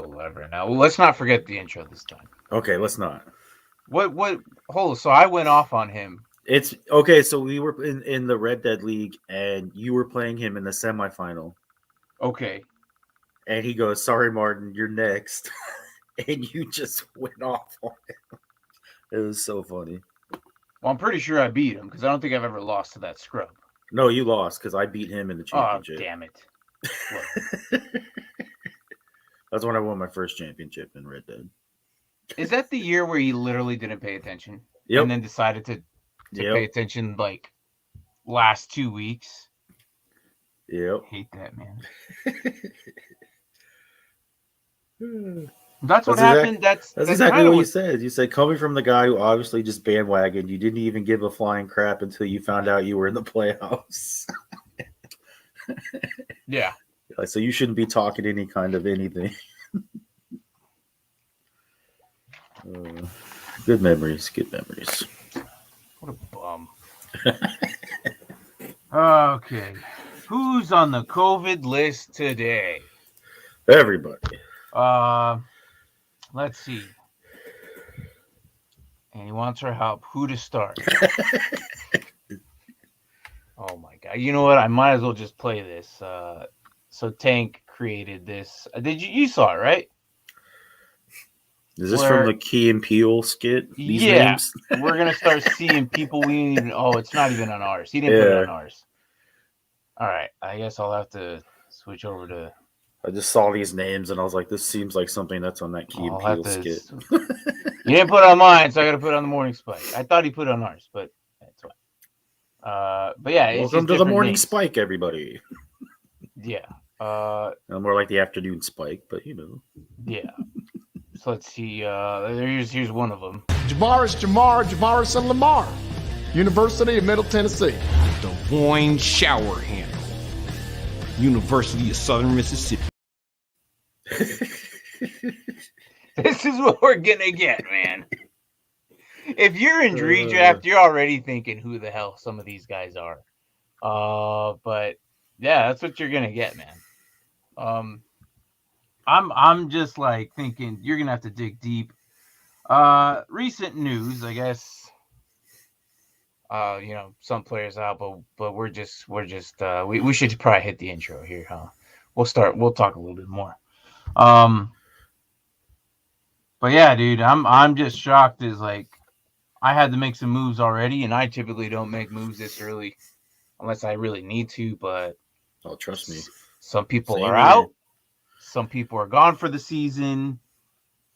Whatever. Now, let's not forget the intro this time. Okay, let's not. What? Hold on. So I went off on him. It's okay. So we were in the Red Dead League, and you were playing him in the semifinal. Okay. And he goes, "Sorry, Martin, you're next," and you just went off on him. It was so funny. Well, I'm pretty sure I beat him because I don't think I've ever lost to that scrub. No, you lost because I beat him in the Oh, championship. damn it! That's when I won my first championship in Red Dead. Is that the year where he literally didn't pay attention Yep. and then decided to pay attention like last 2 weeks? Yep. Hate that, man. That's what happened. That's exactly what you said. You said coming from the guy who obviously just bandwagoned, you didn't even give a flying crap until you found out you were in the playoffs. Yeah. So you shouldn't be talking any kind of anything. Good memories. Good memories. What a bum. Okay. Who's on the COVID list today? Everybody. Let's see. And he wants our help. Who to start? Oh my god! You know what? I might as well just play this. So Tank created this. You saw it, right? Is this from the Key and Peele skit? These names? We're gonna start seeing people we didn't even. Oh, it's not even on ours. He didn't put it on ours. All right. I guess I'll have to switch over to. I just saw these names and I was like, this seems like something that's on that Key and Peele skit. You didn't put it on mine, so I got to put it on the Morning Spike. I thought he put it on ours, but that's fine. But yeah, welcome to the Morning Spike, everybody. Yeah. More like the afternoon Spike, but you know. Yeah. So let's see. Here's one of them. Javaris and Lamar, University of Middle Tennessee. Dwayne Shower Handle, University of Southern Mississippi. This is what we're gonna get, man. If you're in redraft, you're already thinking who the hell some of these guys are. But yeah, that's what you're gonna get, man. I'm just like thinking you're gonna have to dig deep. Recent news, I guess. Some players out, but we should probably hit the intro here, huh? We'll talk a little bit more. But yeah, dude, I'm just shocked. Is like I had to make some moves already, and I typically don't make moves this early unless I really need to. But trust me, some people are out, some people are gone for the season,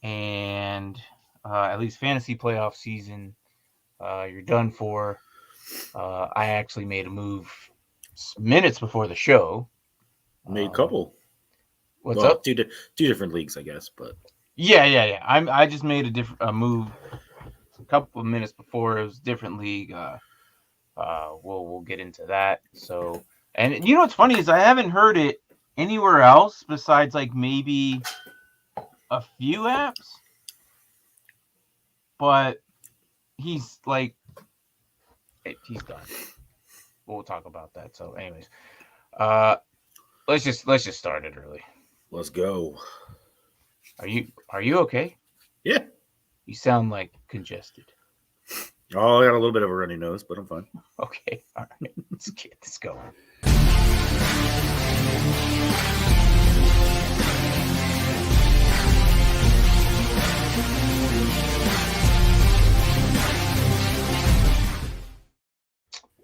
and at least fantasy playoff season, you're done for. I actually made a move minutes before the show. Made a couple. What's up? Two different leagues, I guess, but. Yeah. I just made a move a couple of minutes before. It was a different league. We'll get into that. So, and you know what's funny is I haven't heard it anywhere else besides like maybe a few apps. But he's like, he's done. We'll talk about that. So, anyways, let's just start it early. Let's go. Are you okay? Yeah. You sound like congested. Oh, I got a little bit of a runny nose, but I'm fine. Okay. All right. Let's get this going.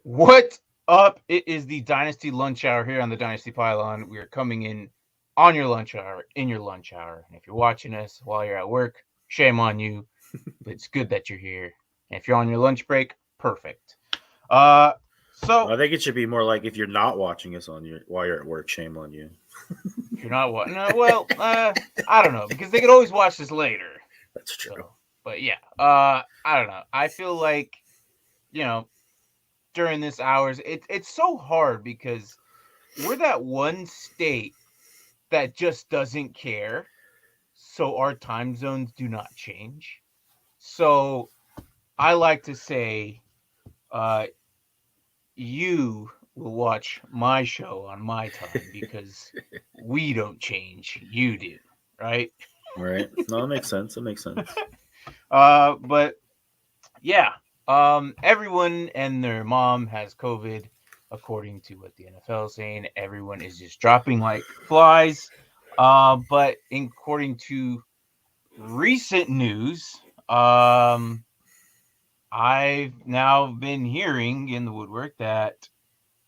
What up? It is the Dynasty Lunch Hour here on the Dynasty Pylon. We are coming in on your lunch hour, in your lunch hour. And if you're watching us while you're at work, shame on you. But it's good that you're here. And if you're on your lunch break, perfect. So I think it should be more like if you're not watching us while you're at work, shame on you. If you're not watching, I don't know, because they could always watch this later. That's true. So, but yeah, I don't know. I feel like, during this hours, it's so hard because we're that one state that just doesn't care. So our time zones do not change. So I like to say, you will watch my show on my time because we don't change. You do. right? Right. No, it makes sense. It makes sense. But yeah, everyone and their mom has COVID, according to what the NFL is saying. Everyone is just dropping like flies. But according to recent news, I've now been hearing in the woodwork that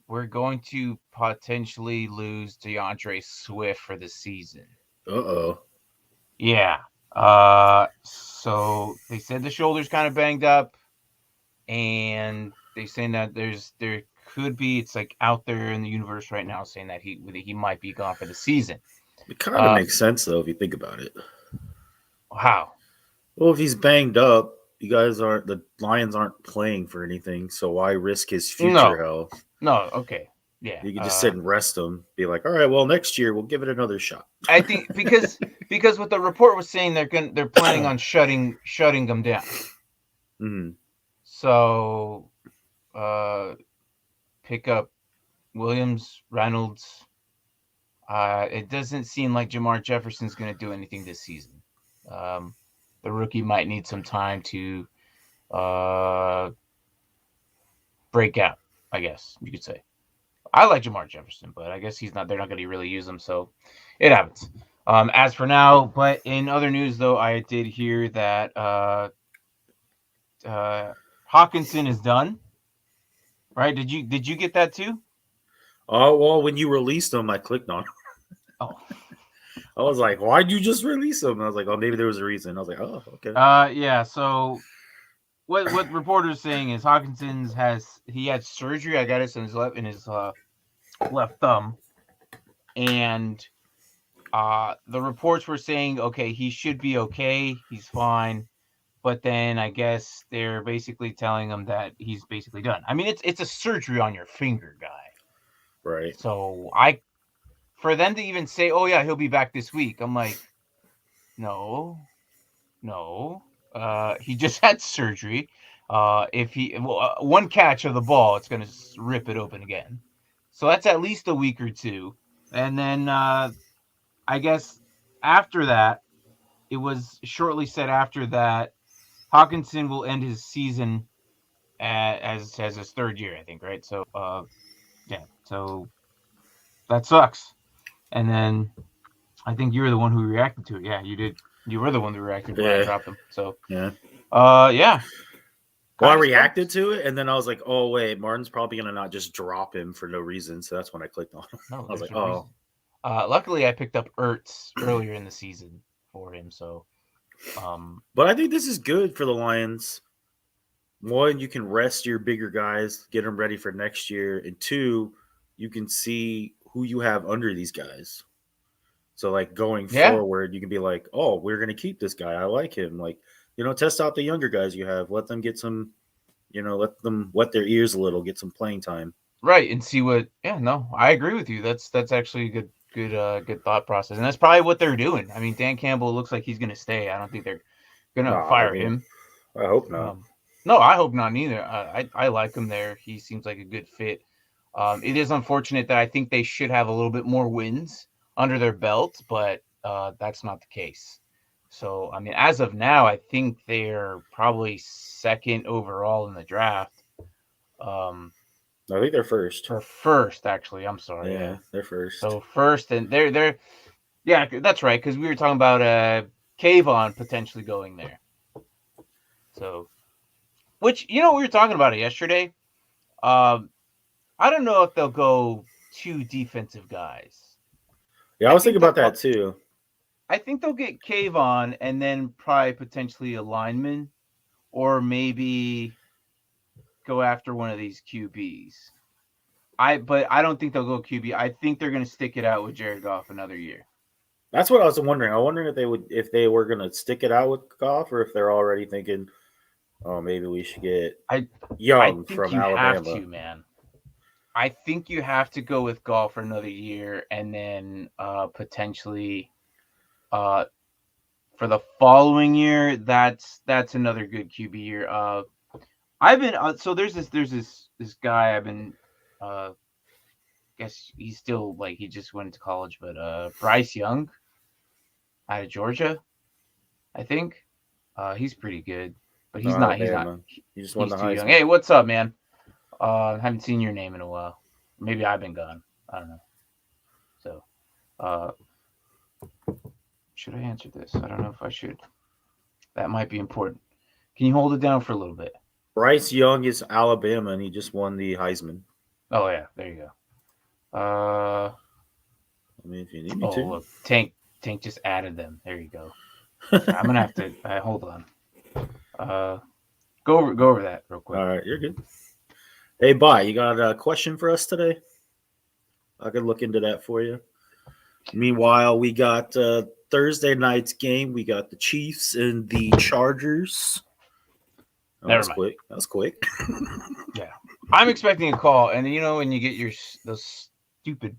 we're going to potentially lose DeAndre Swift for the season. Uh-oh. Yeah. So they said the shoulder's kind of banged up, and they saying that there could be, it's like out there in the universe right now saying that he might be gone for the season. It kind of makes sense though if you think about it. How? Well, if he's banged up, the Lions aren't playing for anything, so why risk his future health? No, okay. Yeah. You can just sit and rest him. Be like, all right, well, next year we'll give it another shot. I think because what the report was saying, they're planning on shutting them down. Mm-hmm. So, pick up Williams, Reynolds. It doesn't seem like Jamar Jefferson's going to do anything this season. The rookie might need some time to break out, I guess you could say. I like Jamar Jefferson, but I guess they're not going to really use him, so it happens. As for now, but in other news, though, I did hear that Hawkinson is done. Right? Did you get that too? Oh, well, when you released him, I clicked on him. Oh. I was like, why'd you just release him? And I was like, oh, maybe there was a reason. I was like, oh, okay. Yeah, so what reporters saying is Hawkinson's had surgery, I got it in his left thumb, and the reports were saying, okay, he should be okay, he's fine, but then I guess they're basically telling him that he's basically done. I mean, it's a surgery on your finger, guy. Right. So for them to even say, oh yeah, he'll be back this week, I'm like, no. He just had surgery. One catch of the ball, it's going to rip it open again. So that's at least a week or two. And then I guess after that, it was shortly said after that, Hawkinson will end his season as his third year, I think, right? So, yeah. So that sucks. And then I think you were the one who reacted to it. Yeah, you did. You were the one who reacted when I dropped him. So, yeah. Yeah. Well, I reacted to it, and then I was like, oh, wait, Martin's probably going to not just drop him for no reason. So that's when I clicked on him. No, I was like, oh. Luckily, I picked up Ertz earlier in the season for him. So, but I think this is good for the Lions. One, you can rest your bigger guys, get them ready for next year. And two, you can see who you have under these guys. So, like, going forward, you can be like, oh, we're going to keep this guy. I like him. Like, test out the younger guys you have. Let them get some, let them wet their ears a little, get some playing time. Right, and see what – I agree with you. That's actually a good thought process. And that's probably what they're doing. I mean, Dan Campbell looks like he's going to stay. I don't think they're going to fire him. I hope not. No, I hope not either. I like him there. He seems like a good fit. It is unfortunate that I think they should have a little bit more wins under their belt, but that's not the case. So, I mean, as of now, I think they're probably second overall in the draft. I think they're first. Or first, actually. I'm sorry. Yeah, they're first. So first, and they're yeah, that's right, because we were talking about Kayvon potentially going there. So, which we were talking about it yesterday. I don't know if they'll go two defensive guys. Yeah, I was thinking about that too. I think they'll get Kayvon and then probably potentially a lineman, or maybe go after one of these QBs. But I don't think they'll go QB. I think they're going to stick it out with Jared Goff another year. That's what I was wondering. I was wondering if they were going to stick it out with Goff, or if they're already thinking, oh, maybe we should get Young from Alabama. I think you have to, man. I think you have to go with Goff for another year, and then potentially for the following year, that's another good QB year. I've been so there's this guy I've been guess he's still he just went to college, but Bryce Young. out of Georgia, I think. He's pretty good, but he's not. He just won He's the too young. Heisman. Hey, what's up, man? Haven't seen your name in a while. Maybe I've been gone. I don't know. So, should I answer this? I don't know if I should. That might be important. Can you hold it down for a little bit? Bryce Young is Alabama, and he just won the Heisman. Oh yeah, there you go. I mean, if you need me to. Look, Tank just added them. There you go. I'm gonna have to hold on. Go over that real quick. All right, you're good. Hey, Bye, you got a question for us today? I could look into that for you. Meanwhile, we got Thursday night's game. We got the Chiefs and the Chargers. Never That was mind. quick. That was quick. Yeah, I'm expecting a call, and you know when you get those stupid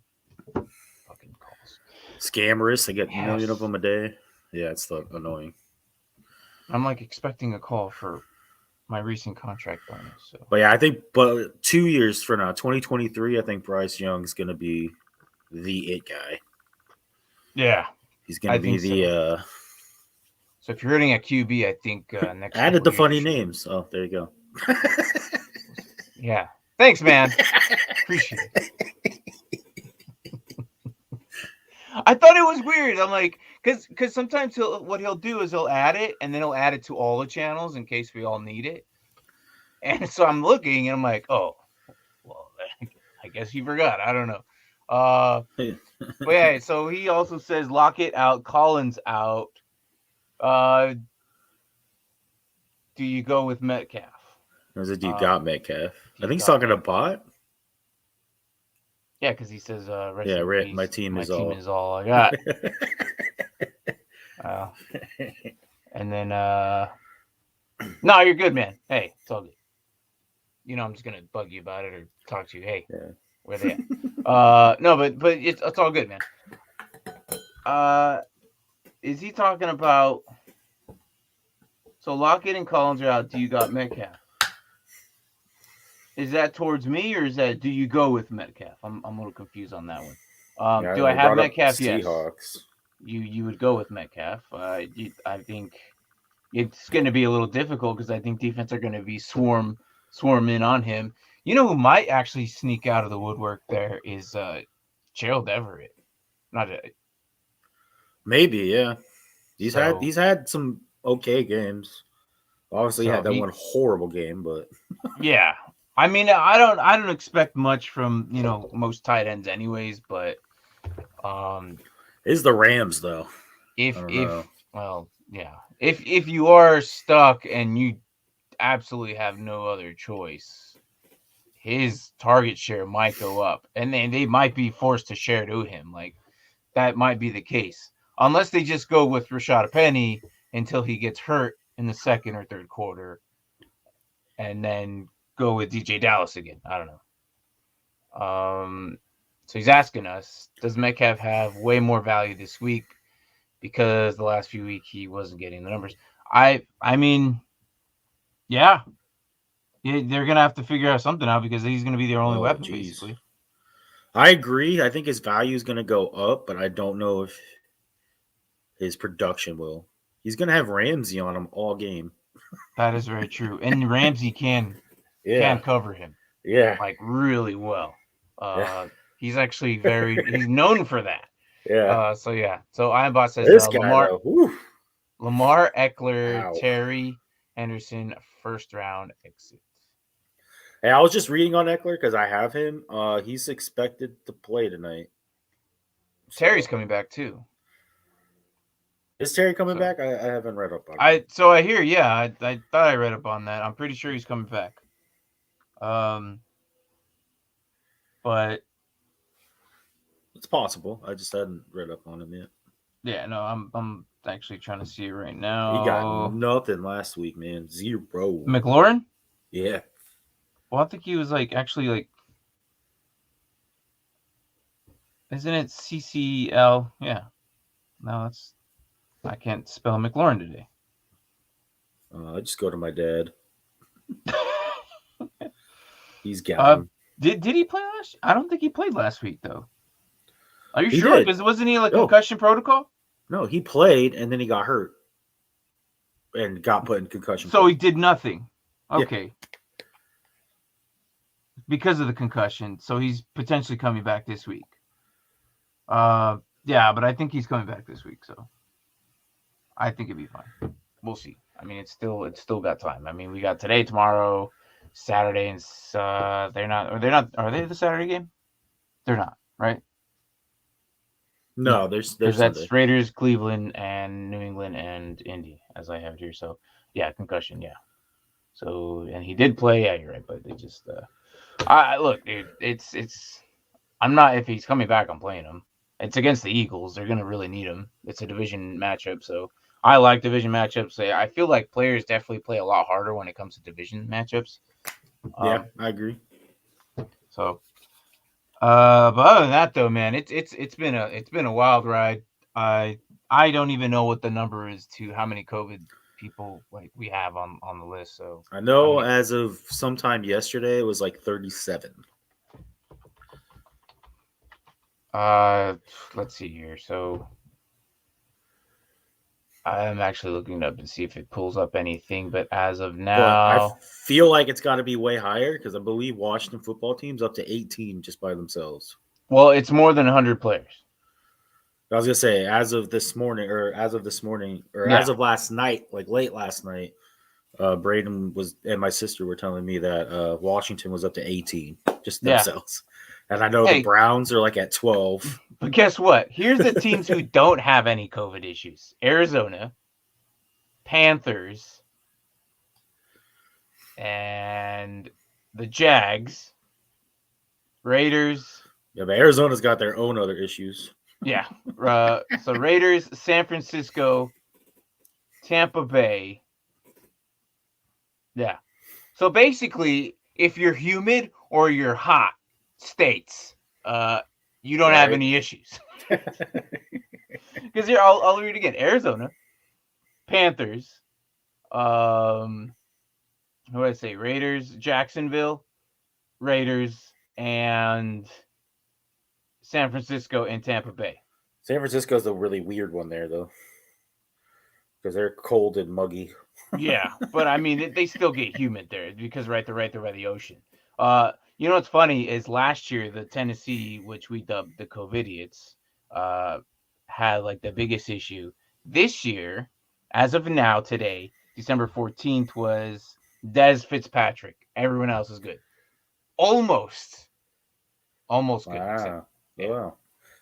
fucking calls. Scammers, they get a million Yes. of them a day. Yeah, it's annoying. I'm like expecting a call for my recent contract bonus. So. But yeah, I think 2 years from now, 2023, I think Bryce Young's going to be the it guy. Yeah, He's going to be the. So if you're hitting a QB, I think next. Added the funny names. Oh, there you go. Yeah. Thanks, man. Appreciate it. I thought it was weird. I'm like, because sometimes what he'll do is he'll add it, and then he'll add it to all the channels in case we all need it. And so I'm looking, and I'm like, oh, well, I guess he forgot. I don't know. But yeah, so he also says Lockett out, Collins out. Do you go with Metcalf? Or is it you got Metcalf? I think he's got talking to Bot. Yeah, because he says, my team is all I got. And then, no, you're good, man. Hey, it's all good. You know, I'm just gonna bug you about it or talk to you. Hey, where they at? No, but it's all good, man. Is he talking about? So Lockett and Collins are out. Do you got Metcalf? Is that towards me, or is that do you go with Metcalf? I'm a little confused on that one. Do I have Metcalf? Yes. Seahawks. You would go with Metcalf. I think it's going to be a little difficult because I think defense are going to be swarm in on him. You know who might actually sneak out of the woodwork there is Gerald Everett. Maybe, yeah. He's had some okay games. Obviously, he had that one horrible game, but yeah. I mean, I don't expect much from most tight ends, anyways. But it's the Rams though. If you are stuck and you absolutely have no other choice, his target share might go up, and then they might be forced to share to him. Like that might be the case, unless they just go with Rashad Penny until he gets hurt in the second or third quarter, and then go with DJ Dallas again. I don't know. So he's asking us, does Metcalf have way more value this week because the last few weeks he wasn't getting the numbers? I mean, yeah, they're gonna have to figure out something out because he's gonna be their only weapon, basically. I agree. I think his value is gonna go up, but I don't know if his production will. He's gonna have Ramsey on him all game. That is very true, and Ramsey can cover him, like really well. He's actually he's known for that. Yeah. So Iambot says this guy, Lamar, Eckler, Terry Henderson, first round exit. Hey, I was just reading on Eckler because I have him. He's expected to play tonight. Terry's coming back too. Is Terry coming back? I haven't read up on it. I hear, yeah. I thought I read up on that. I'm pretty sure he's coming back. But it's possible. I just hadn't read up on him yet. Yeah, no, I'm actually trying to see it right now. He got nothing last week, man. 0. McLaurin? Yeah. Well, I think he was actually isn't it CCL? Yeah. No, I can't spell McLaurin today. I just go to my dad. He's got him. Did he play I don't think he played last week though. Are you sure? Because wasn't he concussion protocol? No, he played and then he got hurt and got put in concussion. So he did nothing. Yeah. Okay. Because of the concussion, so he's potentially coming back this week. Yeah, but I think he's coming back this week, so I think it'd be fine. We'll see. I mean, it's still got time. I mean, we got today, tomorrow, Saturday, and are they the Saturday game? They're not, right? No, there's That's Sunday. Raiders, Cleveland, and New England and Indy, as I have here. So yeah, concussion, yeah. So and he did play, yeah, you're right, but they just look, dude, it's I'm not, if he's coming back, I'm playing him. It's against the Eagles. They're gonna really need him. It's a division matchup, so I like division matchups. I feel like players definitely play a lot harder when it comes to division matchups. Yeah, I agree. So, but other than that, though, man, it's been a wild ride. I don't even know what the number is to how many COVID people like we have on the list. So I know as of sometime yesterday, it was like 37. Let's see here. So I'm actually looking up to see if it pulls up anything, but as of now, but I feel like it's got to be way higher because I believe Washington football team's up to 18 just by themselves. Well, it's more than 100 players. I was gonna say as of this morning, or as of last night, like late last night, Braden and my sister were telling me that Washington was up to 18 just themselves. And I know the Browns are like at 12. But guess what? Here's the teams who don't have any COVID issues: Arizona, Panthers, and the Jags, Raiders. Yeah, but Arizona's got their own other issues. Yeah. So Raiders, San Francisco, Tampa Bay. Yeah. So basically, if you're humid or you're hot states, you don't have any issues. Because here, I'll read again: Arizona, Panthers, who do I say? Raiders, Jacksonville, Raiders, and San Francisco and Tampa Bay. San Francisco's a really weird one there, though, because they're cold and muggy. Yeah, but I mean, they still get humid there because they're right there by the ocean. You know what's funny is last year the Tennessee, which we dubbed the COVIDiots, had like the biggest issue. This year, as of now, today, December 14th, was Dez Fitzpatrick. Everyone else is good. Almost good. Wow. Yeah.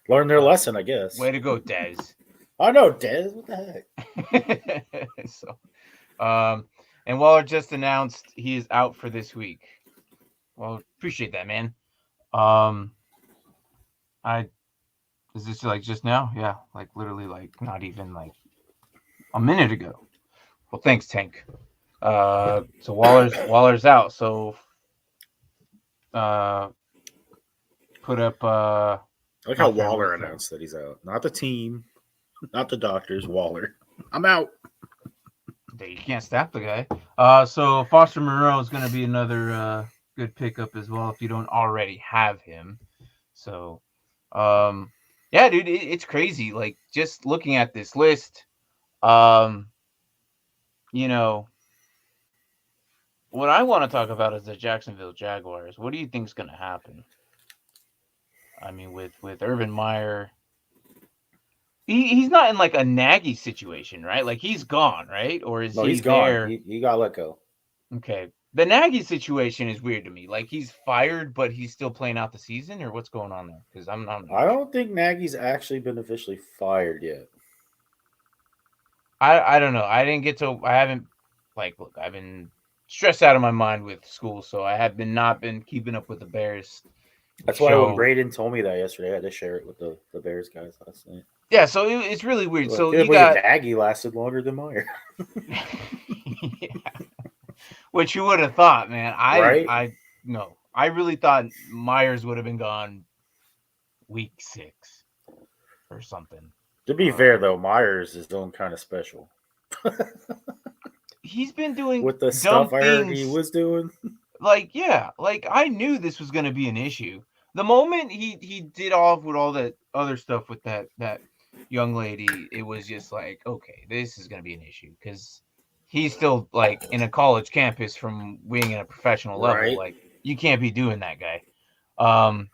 Learn their lesson, I guess. Way to go, Dez. I know, Dez. What the heck? And Waller just announced he is out for this week. Well, appreciate that, man. Is this like just now? Yeah, like literally, like not even like a minute ago. Well, thanks, Tank. So Waller's out. So, put up. I like how Waller announced that he's out. Not the team, not the doctors. Waller, I'm out. You can't stop the guy. So Foster Moreau is going to be another good pickup as well if you don't already have him. So, yeah, dude, it's crazy. Like just looking at this list, you know, what I want to talk about is the Jacksonville Jaguars. What do you think is going to happen? I mean, with Urban Meyer, he's not in like a Nagy situation, right? Like he's gone, right? Or is he there? He got let go. Okay. The Nagy situation is weird to me. Like he's fired, but he's still playing out the season, or what's going on there? Because I'm not. I don't think Nagy's actually been officially fired yet. I don't know. I haven't look, I've been stressed out of my mind with school, so I have not been keeping up with the Bears. That's why when Braden told me that yesterday, I had to share it with the Bears guys last night. Yeah, so it's really weird. So you got Nagy lasted longer than Meyer. Yeah. Which you would have thought, man. I really thought Myers would have been gone week 6 or something. To be fair, though, Myers is doing kind of special. He's been doing with the stuff I heard he was doing. Like, yeah, like I knew this was going to be an issue. The moment he did off with all that other stuff with that young lady, it was just like, okay, this is going to be an issue because he's still like in a college campus from being at a professional level. Right. Like, you can't be doing that, guy. Um,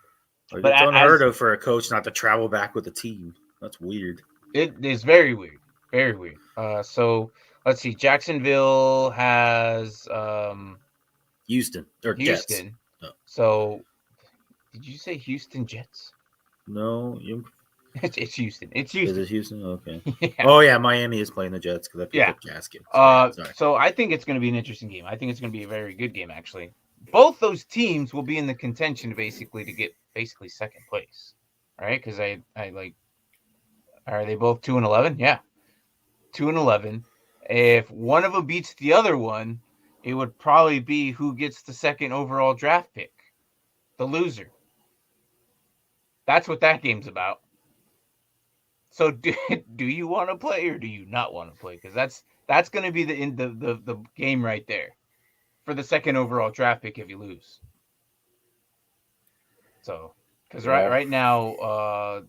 Like, but it's unheard as of for a coach not to travel back with the team. That's weird. it is very weird, very weird. So let's see. Jacksonville has Houston or Jets. Houston. No, So did you say Houston Jets? no, It's Houston. It's is Houston. it Houston? Okay. Yeah. Oh yeah, Miami is playing the Jets because I picked Yeah. up Gaskins. Sorry. So I think it's going to be an interesting game. I think it's going to be a very good game, actually. Both those teams will be in the contention to get second place, right? Because I like, are they both 2-11? Yeah, 2-11. If one of them beats the other one, it would probably be who gets the second overall draft pick, the loser. That's what that game's about. So do you want to play or do you not want to play? Because that's going to be the game right there for the second overall draft pick if you lose. So because right now,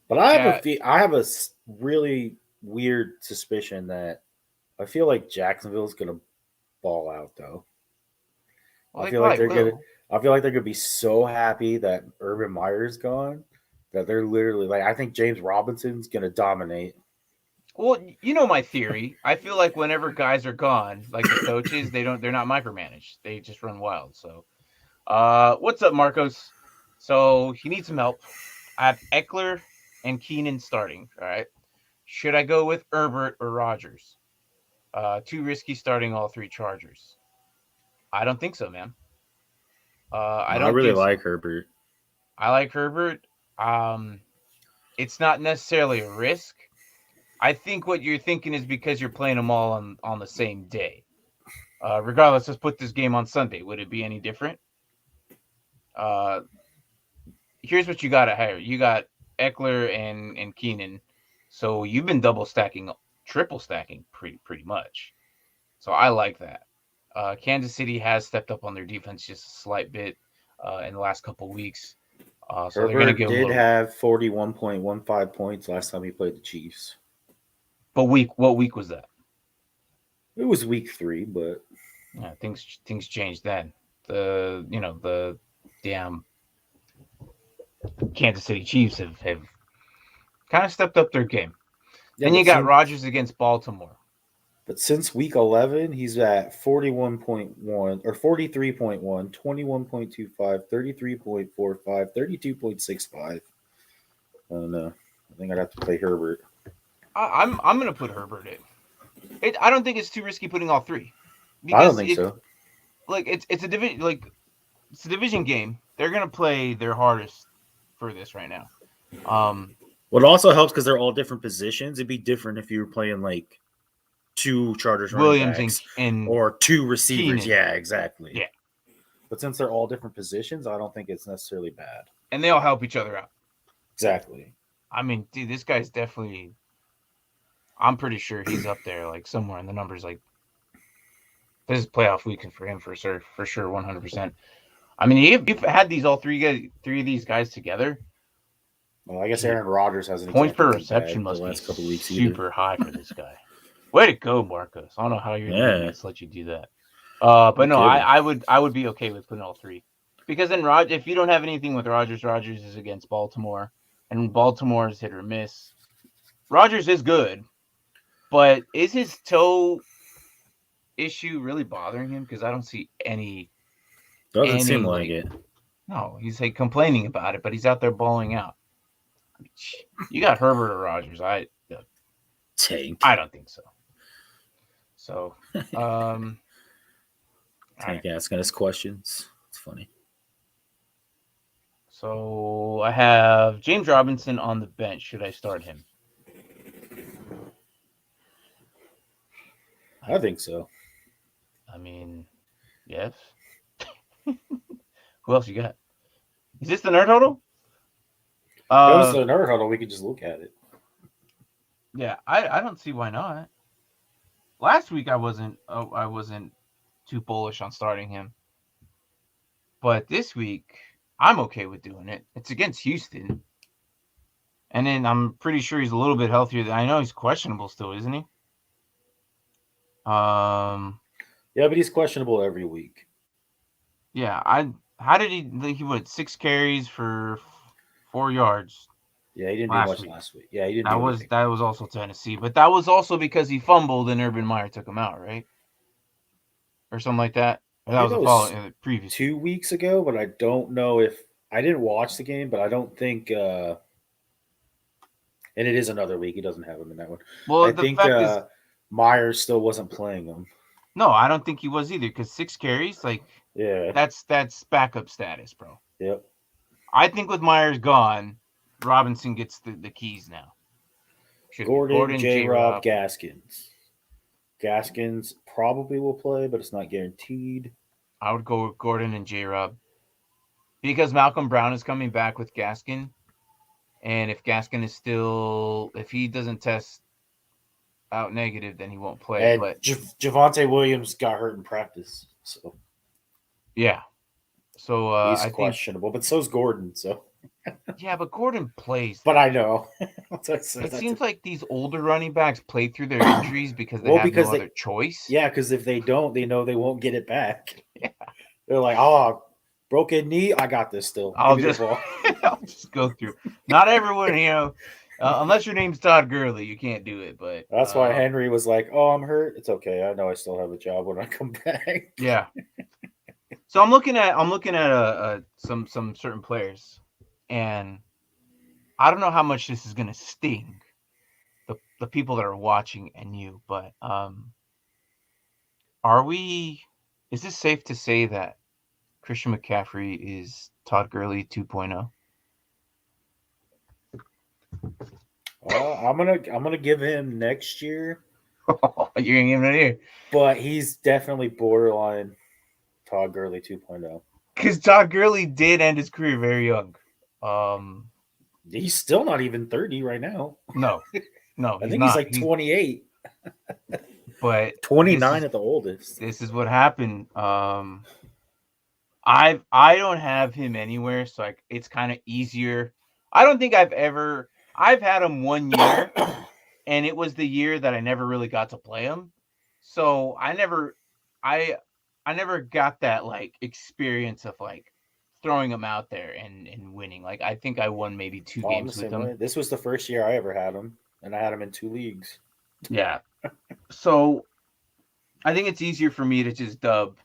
but I have a really weird suspicion that I feel like Jacksonville's gonna ball out though. well, I feel like they're will. gonna be so happy that Urban Meyer's gone that they're literally like I think James Robinson's gonna dominate. Well, you know my theory. I feel like whenever guys are gone, like the coaches, they're not micromanaged. They just run wild. So, what's up, Marcos? So he needs some help. I have Eckler and Keenan starting. All right. Should I go with Herbert or Rodgers? Too risky starting all three Chargers. I don't think so, man. I don't really think so. like Herbert. I like Herbert. It's not necessarily a risk. I think what you're thinking is because you're playing them all on the same day. Regardless, let's put this game on Sunday. Would it be any different? Here's what you got to hire. You got Eckler and Keenan. So you've been triple stacking pretty much. So I like that. Kansas City has stepped up on their defense just a slight bit in the last couple of weeks. So they're going to Herbert did have 41.15 points last time he played the Chiefs. But what week was that? It was week 3, but yeah, things changed then. The damn Kansas City Chiefs have kind of stepped up their game. yeah, Then you got Rodgers against Baltimore. But since week 11, he's at 41.1 or 43.1, 21.25, 33.45, 32.65. I don't know. I think I'd have to play Herbert. I'm going to put Herbert in. I don't think it's too risky putting all three. I don't think so. Like it's a division game. They're going to play their hardest for this right now. What also helps because they're all different positions. It'd be different if you were playing like 2 Chargers Williams running backs and or 2 receivers. Keenan. Yeah, exactly. Yeah. But since they're all different positions, I don't think it's necessarily bad. And they all help each other out. Exactly. I mean, dude, this guy's definitely. I'm pretty sure he's up there, like somewhere in the numbers. Like this is playoff weekend for him for sure, 100%. I mean, you've had three of these guys together. Well, I guess Aaron Rodgers hasn't. Points per reception must be couple weeks super high for this guy. Way to go, Marcos! I don't know how your teammates let you do that. But no, I would be okay with putting all three because then if you don't have anything with Rodgers is against Baltimore, and Baltimore's hit or miss. Rodgers is good, but is his toe issue really bothering him? Because I don't see any. Doesn't seem like it. No, he's like complaining about it, but he's out there balling out. I mean, you got Herbert or Rodgers. Tank. I don't think so. So, Tank asking us questions. It's funny. So I have James Robinson on the bench. Should I start him? I think so. I mean, yes. Who else you got? Is this the nerd huddle? If it's the nerd huddle, we could just look at it. Yeah, I don't see why not. Last week I wasn't too bullish on starting him, but this week I'm okay with doing it. It's against Houston, And then I'm pretty sure he's a little bit healthier. I know he's questionable still, isn't he? Yeah, but he's questionable every week. Yeah. How did he what 6 carries for 4 yards? Yeah, he didn't do much last week. Yeah, he didn't. That was also Tennessee, but that was also because he fumbled and Urban Meyer took him out, right? Or something like that. Or that was the previous 2 weeks ago, but I don't know if I didn't watch the game, but I don't think. And it is another week. He doesn't have him in that one. Well, I think Myers still wasn't playing him. No, I don't think he was either. Because 6 carries, like, yeah, that's backup status, bro. Yep. I think with Myers gone, Robinson gets the keys now. Gordon, J-Rob, Gaskins. Gaskins probably will play, but it's not guaranteed. I would go with Gordon and J-Rob. Because Malcolm Brown is coming back with Gaskin. And if Gaskin is still... If he doesn't test out negative, then he won't play. And but Javonte Williams got hurt in practice. So yeah. So he's questionable, but so's Gordon, so... Yeah, but Gordon plays. But I know. It seems like these older running backs play through their injuries because they have no other choice. Yeah, because if they don't, they know they won't get it back. Yeah. They're like, oh, broken knee, I got this still. I'll just go through. Not everyone, unless your name's Todd Gurley, you can't do it. But that's why Henry was like, oh, I'm hurt. It's okay. I know I still have a job when I come back. Yeah. So I'm looking at some certain players. And I don't know how much this is going to sting the people that are watching and you, but is this safe to say that Christian McCaffrey is Todd Gurley 2.0? I'm gonna give him next year. You're gonna give him right here. But he's definitely borderline Todd Gurley 2.0. Because Todd Gurley did end his career very young. He's still not even 30 right now. No, I think he's like 28. But 29 at the oldest. This is what happened. I don't have him anywhere, so it's kind of easier. I don't think I've had him 1 year, and it was the year that I never really got to play him. So I never got that like experience of like throwing him out there and winning. Like I think I won maybe 2 games with him. This was the first year I ever had him, and I had him in 2 leagues. Yeah. So I think it's easier for me to just dub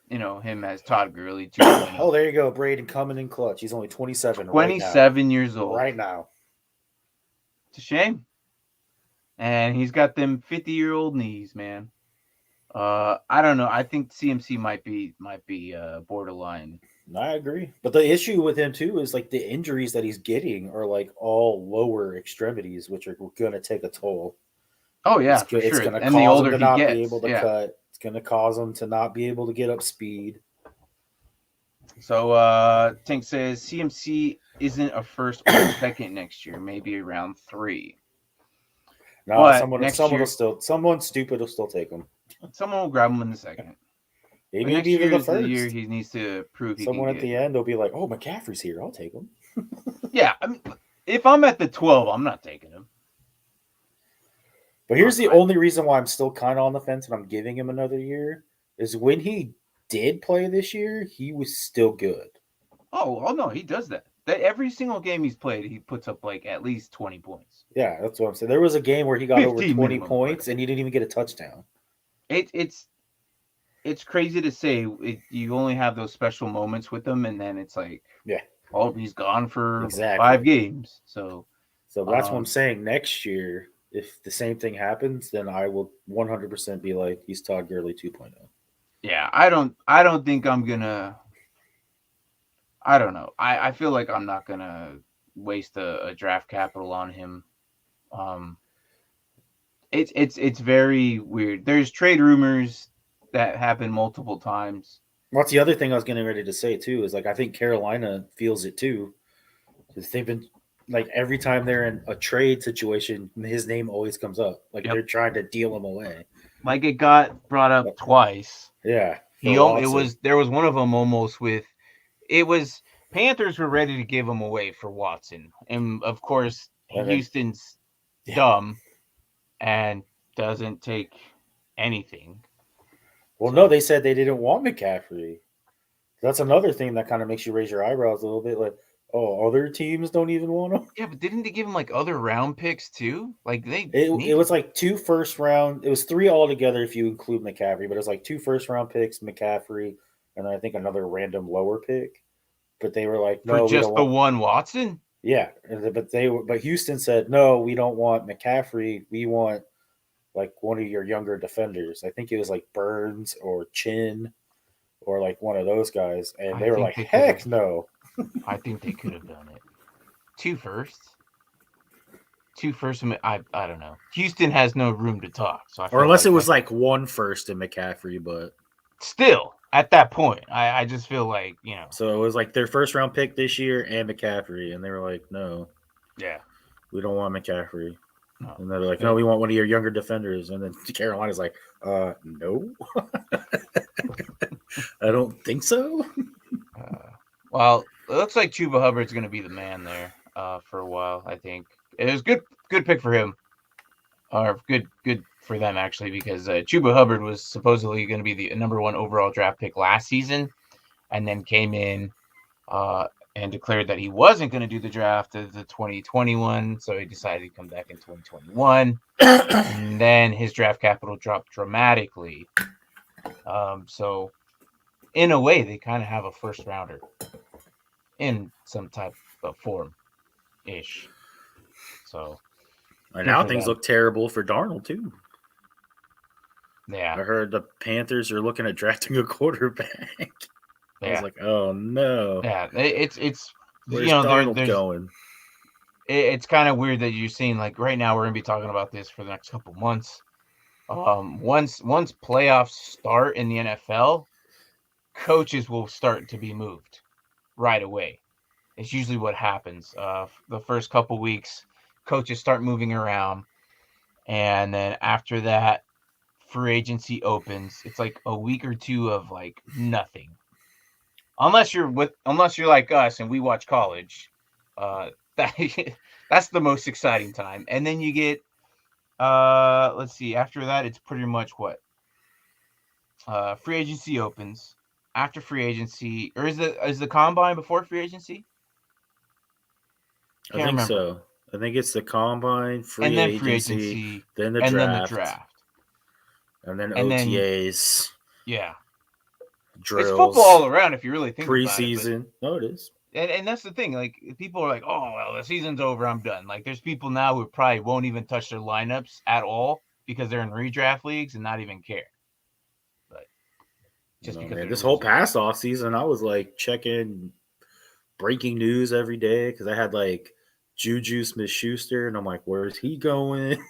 him as Todd Gurley. Oh, there you go. Braden coming in clutch. He's only 27 27 years old. Right now. It's a shame. And he's got them 50-year-old knees, man. I don't know. I think CMC might be borderline. I agree, but the issue with him too is like the injuries that he's getting are like all lower extremities, which are going to take a toll. Oh yeah, it's going to cause him to not be able to cut. It's going to cause him to not be able to get up speed. So Tank says CMC isn't a first or second next year, maybe around 3. No, someone stupid will still take him. Someone will grab him in the second. Maybe even the first. The year he needs to prove he someone can at the end will be like, "Oh, McCaffrey's here. I'll take him." Yeah, I mean, if I'm at the 12, I'm not taking him. But here's the only reason why I'm still kind of on the fence and I'm giving him another year is when he did play this year, he was still good. Oh no, he does that. Every single game he's played, he puts up like at least 20 points. Yeah, that's what I'm saying. There was a game where he got over 20 points and he didn't even get a touchdown. It's crazy to say you only have those special moments with him, and then it's like, he's gone for 5 games. So that's what I'm saying. Next year, if the same thing happens, then I will 100% be like, he's Todd Gurley 2.0. Yeah, I don't think I'm gonna. I don't know. I feel like I'm not gonna waste a draft capital on him. It's very weird. There's trade rumors that happen multiple times. Well, that's the other thing I was getting ready to say too. Is like I think Carolina feels it too, because they've been like every time they're in a trade situation, his name always comes up. Like they're trying to deal him away. Like it got brought up twice. Yeah, there was one of them almost with. It was Panthers were ready to give him away for Watson, and of course, Okay. Houston's dumb and doesn't take anything. Well, no, they said they didn't want McCaffrey. That's another thing that kind of makes you raise your eyebrows a little bit. Like, oh, other teams don't even want him. Yeah, but didn't they give him like other round picks too? Like It was like 2 first round. It was 3 altogether if you include McCaffrey, but it was like 2 first round picks, McCaffrey, and then I think another random lower pick. But they were like, no, for we just don't the want. one Watson. Yeah, but Houston said no, we don't want McCaffrey. We want like one of your younger defenders. I think it was like Burns or Chin or like one of those guys, and they were like, heck no. I think they could have done it. 2 firsts. 2 firsts. I don't know. Houston has no room to talk. So or unless it was like 1 first in McCaffrey, but still at that point, I just feel like, you know. So it was like their first round pick this year and McCaffrey, and they were like, no, yeah, we don't want McCaffrey. No. And they're like, no, we want one of your younger defenders. And then Carolina's like, no, I don't think so. Well, it looks like Chuba Hubbard's going to be the man there for a while. I think it was good pick for him, or good for them actually, because Chuba Hubbard was supposedly going to be the number 1 overall draft pick last season, and then came in and declared that he wasn't going to do the draft of the 2021, so he decided to come back in 2021. And then his draft capital dropped dramatically. So in a way, they kind of have a first rounder in some type of form ish. So and now things look terrible for Darnold too. Yeah, I heard the Panthers are looking at drafting a quarterback. I was like, oh no. Yeah, it's where's Darnold going? It's kind of weird that you're seeing, like, right now we're gonna be talking about this for the next couple months. Once playoffs start in the NFL, coaches will start to be moved right away. It's usually what happens. The first couple weeks, coaches start moving around, and then after that, free agency opens. It's like a week or 2 of like nothing. Unless you're like us and we watch college, that's the most exciting time. And then you get, let's see, after that it's pretty much what? Free agency opens. After free agency, or is the combine before free agency? I think so. I think it's the combine, free agency, then the draft, and then OTAs. Yeah. Drills. It's football all around if you really think preseason. About it. No, it is. And that's the thing. Like, people are like, oh, well, the season's over, I'm done. Like, there's people now who probably won't even touch their lineups at all because they're in redraft leagues and not even care. But just because this whole past off season, I was like checking breaking news every day because I had like Juju Smith-Schuster, and I'm like, where's he going?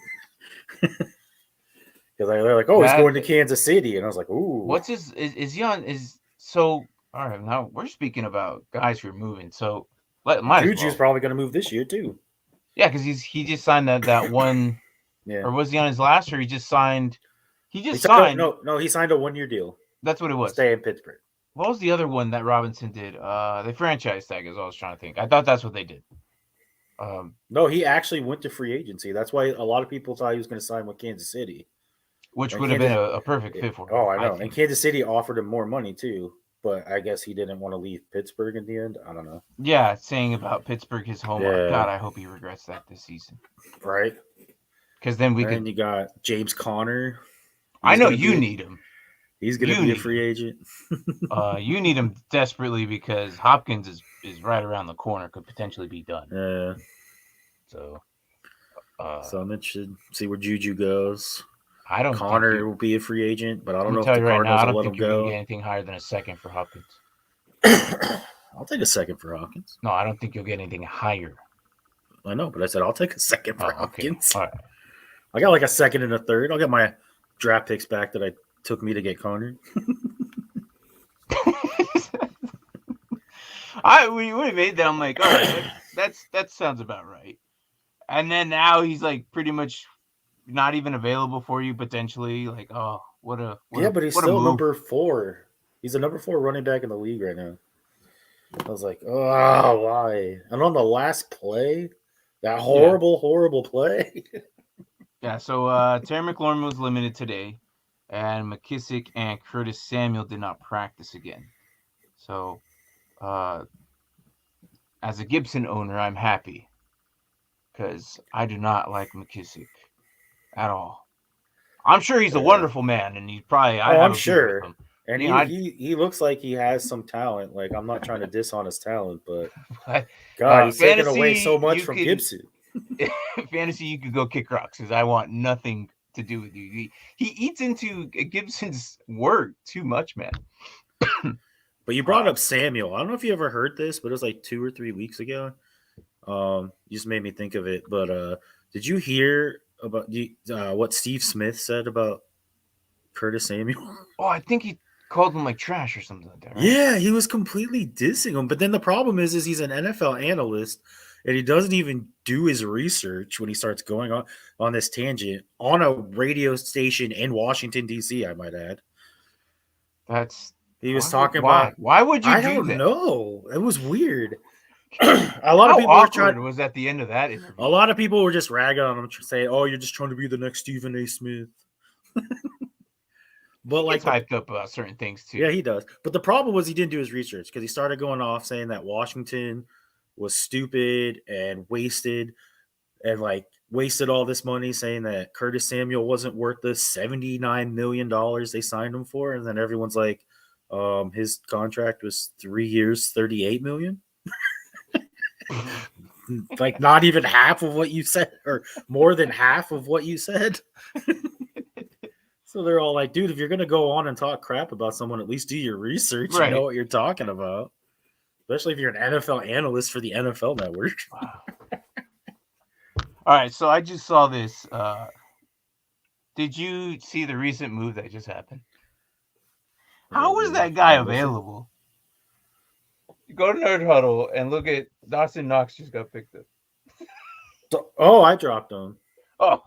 Because they're like, oh, he's going to Kansas City. And I was like, ooh. What's his – is he on – so, all right, now we're speaking about guys who are moving. So, Juju's probably going to move this year too. Yeah, because he just signed that one – yeah. Or was he on his last, or he just signed – he signed – No, he signed a 1-year deal. That's what it was. Stay in Pittsburgh. What was the other one that Robinson did? They franchise tag is what I was trying to think. I thought that's what they did. No, he actually went to free agency. That's why a lot of people thought he was going to sign with Kansas City. Which would have been a perfect fit for him. Oh, I know. And Kansas City offered him more money, too. But I guess he didn't want to leave Pittsburgh in the end. I don't know. Yeah, saying about Pittsburgh, his home. Yeah. God, I hope he regrets that this season. Right. Because then you got James Conner. I know you need him. He's going to be a free agent. You need him desperately because Hopkins is right around the corner, could potentially be done. Yeah. So I'm interested to see where Juju goes. I don't. Connor will be a free agent, but I don't know if the Cardinals will let him go. I don't think you're going to get anything higher than a second for Hopkins. I'll take a second for Hopkins. No, I don't think you'll get anything higher. I know, but I said I'll take a second for Hopkins. All right. I got like a second and a third. I'll get my draft picks back that I took me to get Connor. When you made that, I'm like, all right, that sounds about right. And then now he's like pretty much not even available for you potentially. Like, oh, but he's still number 4. He's a number 4 running back in the league right now. I was like, oh, why? And on the last play, that horrible play. Yeah, so Terry McLaurin was limited today, and McKissick and Curtis Samuel did not practice again. So, as a Gibson owner, I'm happy because I do not like McKissick at all. I'm sure he's a wonderful man, and he's probably I have I'm a beer sure. with him. And Yeah, he looks like he has some talent. Like, I'm not trying to diss on his talent, but but God, he's taking away fantasy, so much you from can Gibson. fantasy, you could go kick rocks because I want nothing to do with you. He eats into Gibson's work too much, man. But you brought up Samuel. I don't know if you ever heard this, but it was like 2 or 3 weeks ago. You just made me think of it. But did you hear about what Steve Smith said about Curtis Samuel? Oh, I think he called him like trash or something like that, right? Yeah, he was completely dissing him. But then the problem is he's an NFL analyst, and he doesn't even do his research when he starts going on this tangent on a radio station in Washington, D.C., I might add. He was talking about. Why would you I do don't that? know. It was weird. A lot How of people were awkward was at the end of that interview? A lot of people were just ragging on him, saying, "Oh, you're just trying to be the next Stephen A. Smith." But He like gets hyped up about certain things too. Yeah, he does. But the problem was he didn't do his research because he started going off saying that Washington was stupid and wasted all this money, saying that Curtis Samuel wasn't worth the $79 million they signed him for. And then everyone's like, his contract was 3 years, $38 million. Like not even half of what you said, or more than half of what you said. So they're all like, dude, if you're going to go on and talk crap about someone, at least do your research and know what you're talking about. Especially if you're an NFL analyst for the NFL Network. Wow. All right, so I just saw this. Did you see the recent move that just happened? How was that guy available? You go to Nerd Huddle and look at Dawson Knox just got picked up. Oh, I dropped him. Oh,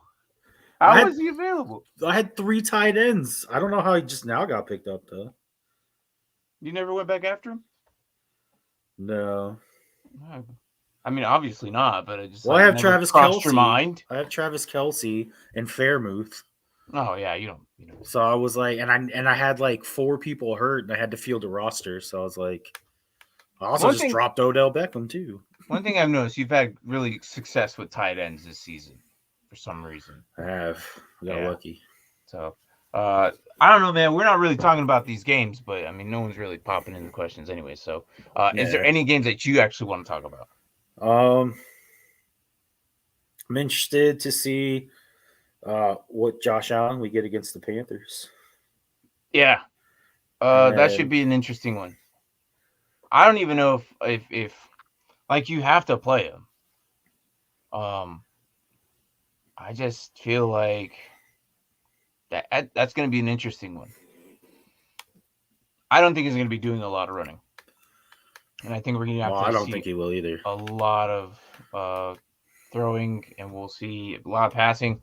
how was he available? I had 3 tight ends. I don't know how he just now got picked up, though. You never went back after him? No. I mean, obviously not, but it just. Well, I have Travis Kelce. Your mind. I have Travis Kelce and Fairmouth. Oh yeah, you don't. So I was like, and I had like 4 people hurt, and I had to field a roster. So I was like, I also dropped Odell Beckham too. One thing I've noticed, you've had really success with tight ends this season, for some reason. I have. I got lucky. So I don't know, man. We're not really talking about these games, but I mean, no one's really popping in the questions anyway. So, is there any games that you actually want to talk about? I'm interested to see what Josh Allen we get against the Panthers. Yeah, that should be an interesting one. I don't even know if like you have to play him. I just feel like that's going to be an interesting one. I don't think he's going to be doing a lot of running, and I think we're going to have to. I don't think he will either. A lot of throwing, and we'll see a lot of passing.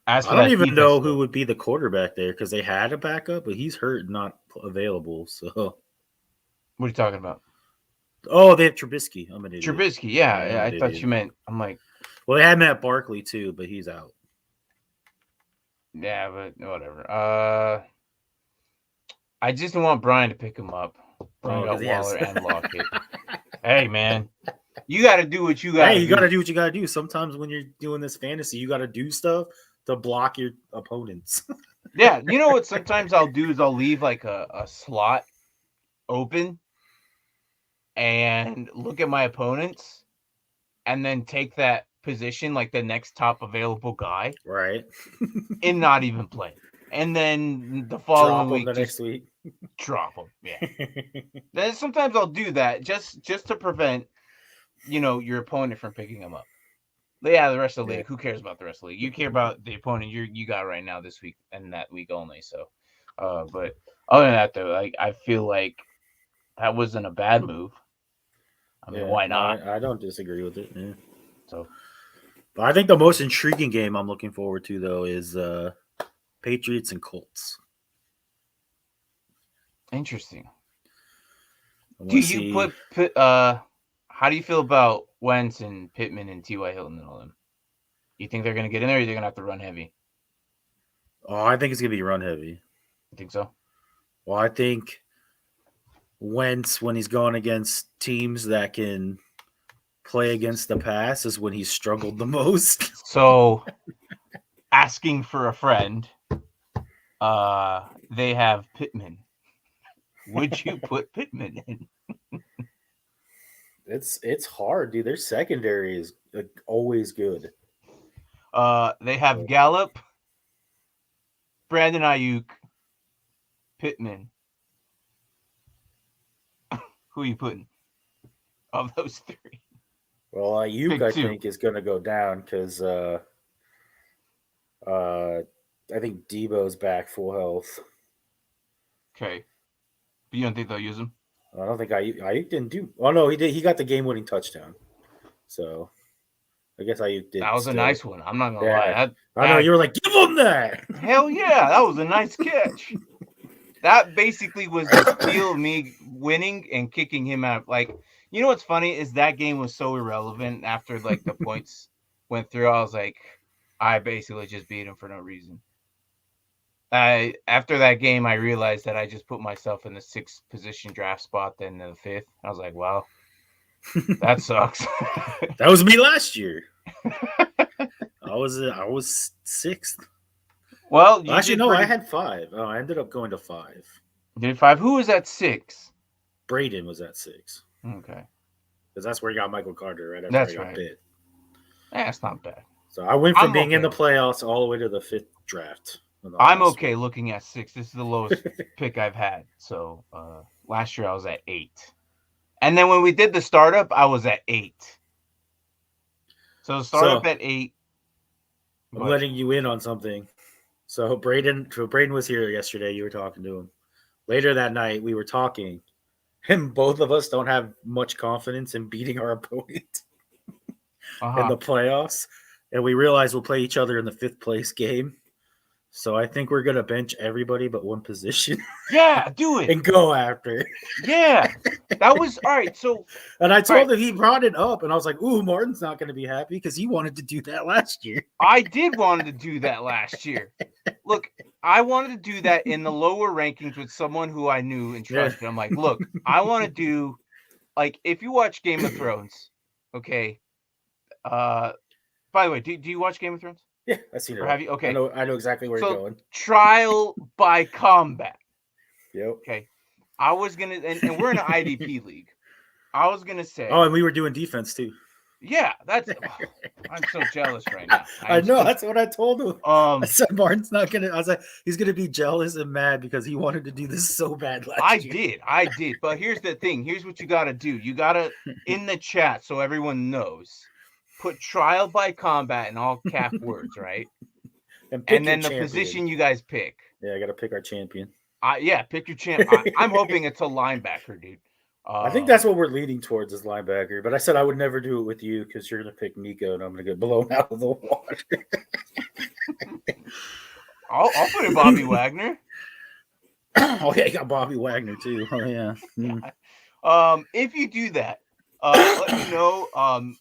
I don't even know who would be the quarterback there because they had a backup, but he's hurt, not available. So, what are you talking about? Oh, they have Trubisky. I'm an idiot. Trubisky, yeah. I thought you meant. I'm like, well, they had Matt Barkley too, but he's out. Yeah, but whatever. I just don't want Brian to pick him up. Brian got Waller and Lockett. Hey, man. You got to do what you got to do. Hey, you got to do what you got to do. Sometimes when you're doing this fantasy, you got to do stuff to block your opponents. Yeah. You know what sometimes I'll do is I'll leave like a slot open and look at my opponents and then take that position, like the next top available guy. Right. And not even play. And then the following week, next week. Drop him. Yeah. Then sometimes I'll do that just to prevent, your opponent from picking him up. But yeah, the rest of the league. Who cares about the rest of the league? You care about the opponent you got right now this week and that week only. So, but other than that, though, like I feel like that wasn't a bad move. I mean, why not? I don't disagree with it. Yeah. So, but I think the most intriguing game I'm looking forward to though is Patriots and Colts. Interesting. Do you put how do you feel about Wentz and Pittman and T.Y. Hilton and all them? You think they're going to get in there, or are they going to have to run heavy? Oh, I think it's going to be run heavy. You think so? Well, I think Wentz, when he's going against teams that can play against the pass, is when he's struggled the most. So, asking for a friend, they have Pittman. Would you put Pittman in? It's hard, dude. Their secondary is always good. They have Gallup, Brandon Ayuk, Pittman. Who are you putting of those three? Well, Ayuk, Pick I two. think, is going to go down because I think Debo's back full health. Okay. But you don't think they'll use him? I don't think Ayuk didn't do. Oh no, he did. He got the game-winning touchdown. So I guess Ayuk did. That was a nice one. I'm not gonna lie. I know you were like, give him that. Hell yeah, that was a nice catch. That basically was the steal of me winning and kicking him out. Like, you know what's funny is that game was so irrelevant after like the points went through. I was like, I basically just beat him for no reason. After that game, I realized that I just put myself in the 6th position draft spot, then the 5th. I was like, wow, that sucks. That was me last year. I was 6th. Well, actually, no, I had 5. Oh, I ended up going to 5. You did 5. Who was at 6? Braden was at 6. Okay. Because that's where he got Michael Carter right after That's I got right. bit. That's not bad. So I went from being in the playoffs all the way to the 5th draft. I'm okay looking at 6. This is the lowest pick I've had. So last year I was at 8. And then when we did the startup, I was at 8. So startup at 8. I'm letting you in on something. So Braden was here yesterday. You were talking to him. Later that night, we were talking. And both of us don't have much confidence in beating our opponent in the playoffs. And we realized we'll play each other in the 5th place game. So I think we're going to bench everybody but one position. Yeah, do it. And go after it. Yeah. That was all right. So and I told him, he brought it up, and I was like, ooh, Martin's not going to be happy because he wanted to do that last year. I did want to do that last year. Look, I wanted to do that in the lower rankings with someone who I knew and trusted. Yeah. I'm like, look, I want to do, like, if you watch Game of Thrones, okay. By the way, do you watch Game of Thrones? Yeah, I've seen it. Or have you? Okay. I know exactly where you're going. Trial by combat. Yep. Okay. I was going to, and we're in an IDP league. I was going to say. Oh, and we were doing defense too. Yeah, that's. I'm so jealous right now. I know. That's what I told him. I said Martin's not going to. I was like, he's going to be jealous and mad because he wanted to do this so bad last year. I did. But here's the thing. Here's what you got to do. You got to, in the chat so everyone knows, put trial by combat in all cap words, right? And then the position you guys pick. Yeah, I got to pick our champion. Pick your champion. I'm hoping it's a linebacker, dude. I think that's what we're leading towards is linebacker. But I said I would never do it with you because you're going to pick Nico and I'm going to get blown out of the water. I'll put in Bobby Wagner. Oh, yeah, you got Bobby Wagner too. Oh, yeah. If you do that, let me know.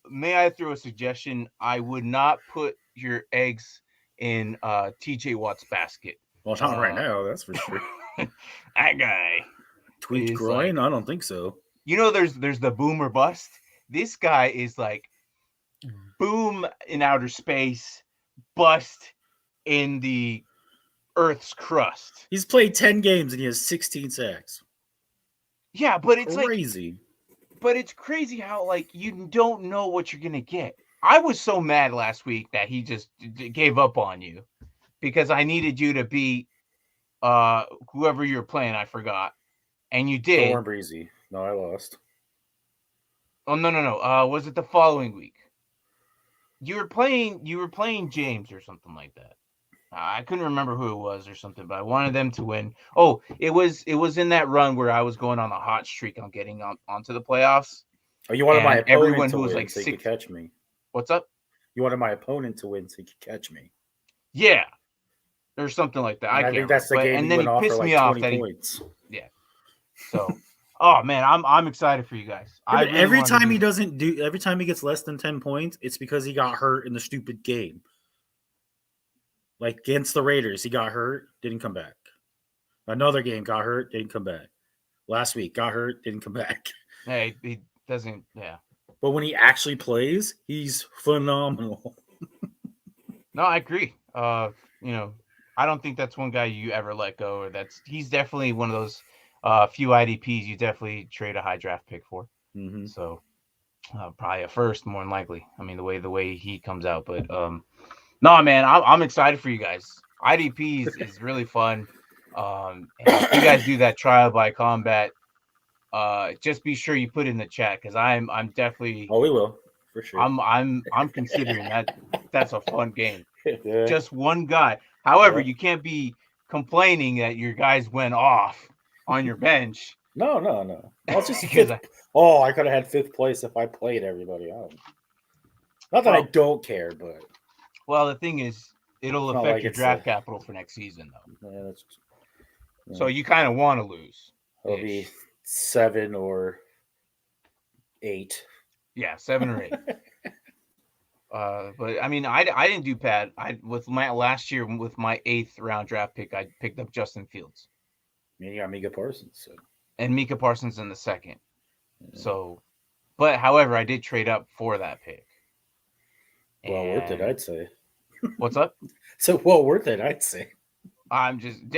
May I throw a suggestion? I would not put your eggs in TJ Watt's basket. Well, not right now, that's for sure. That guy. Tweaked groin? I don't think so. You know, there's the boom or bust. This guy is like boom in outer space, bust in the Earth's crust. He's played 10 games and he has 16 sacks. Yeah, but it's crazy. But it's crazy how, like, you don't know what you're going to get. I was so mad last week that he just gave up on you because I needed you to beat whoever you were playing. I forgot. And you did. Warren Breezy. No, I lost. Oh, no. Was it the following week? You were playing James or something like that. I couldn't remember who it was or something, but I wanted them to win. Oh, it was in that run where I was going on a hot streak on getting onto the playoffs. Oh, you wanted my opponent everyone to who was win like so you could catch me. What's up? You wanted my opponent to win so you could catch me. Yeah. Or something like that. I think that's the game and then he pissed me off that points. Yeah. So Oh man, I'm excited for you guys. Yeah, I but really every wanted to time do he this. doesn't do, every time he gets less than 10 points, it's because he got hurt in the stupid game. Like against the Raiders, he got hurt, didn't come back. Another game got hurt, didn't come back. Last week got hurt, didn't come back. Hey, he doesn't. Yeah. But when he actually plays, he's phenomenal. No, I agree. You know, I don't think that's one guy you ever let go, or he's definitely one of those few IDPs you definitely trade a high draft pick for. Mm-hmm. So probably a first, more than likely. I mean, the way he comes out, but no, man, I'm excited for you guys. IDP is really fun. And if you guys do that trial by combat, just be sure you put in the chat because I'm definitely Oh, we will for sure. I'm considering that. That's a fun game. Yeah. Just one guy. However, Yeah. you can't be complaining that your guys went off on your bench. No. Well, it's just Because fifth. I could have had fifth place if I played everybody out. Not that I don't care, but well, the thing is, it'll It's not affect like your it's draft capital for next season, though. yeah, that's So you kind of want to lose. it'll be 7 or 8. Yeah, 7 or 8. But I mean, I didn't do bad. With my last year with my 8th round draft pick, I picked up Justin Fields. I mean, you got Micah Parsons, so. And Micah Parsons in the 2nd. So, but however, I did trade up for that pick. Well worth it, I'd say. What's up? So well worth it, I'd say. I'm just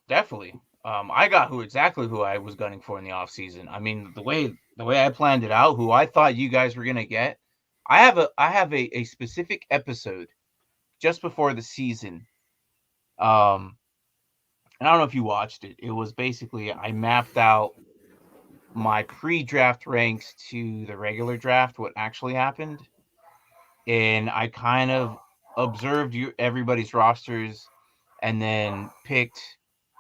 definitely. I got exactly who I was gunning for in the offseason. I mean, the way I planned it out, who I thought you guys were gonna get. I have a specific episode just before the season. And I don't know if you watched it. It was basically I mapped out my pre-draft ranks to the regular draft, what actually happened, and I kind of observed everybody's rosters, and then picked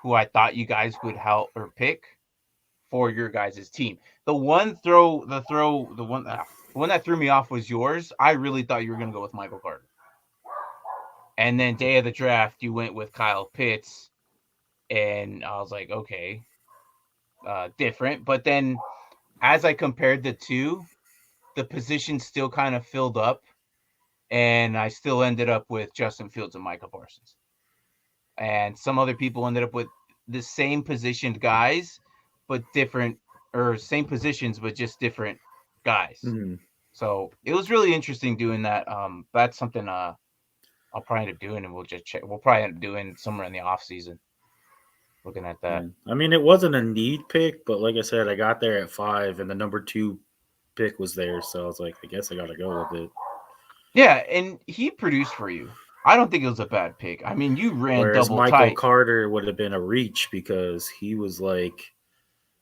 who I thought you guys would help or pick for your guys' team. The one that threw me off was yours. I really thought you were going to go with Michael Carter. And then day of the draft, you went with Kyle Pitts. And I was like, okay, different. But then as I compared the two, the position still kind of filled up. And I still ended up with Justin Fields and Micah Parsons. And some other people ended up with the same positioned guys, but different, or same positions, but just different guys. Mm-hmm. So it was really interesting doing that. That's something I'll probably end up doing, and we'll just check. We'll probably end up doing somewhere in the off season. Looking at that. I mean, it wasn't a need pick, but like I said, I got there at 5, and the number 2 pick was there, so I was like, I guess I got to go with it. Yeah, and he produced for you. I don't think it was a bad pick. I mean, you ran Whereas double Michael tight. Carter would have been a reach because he was like,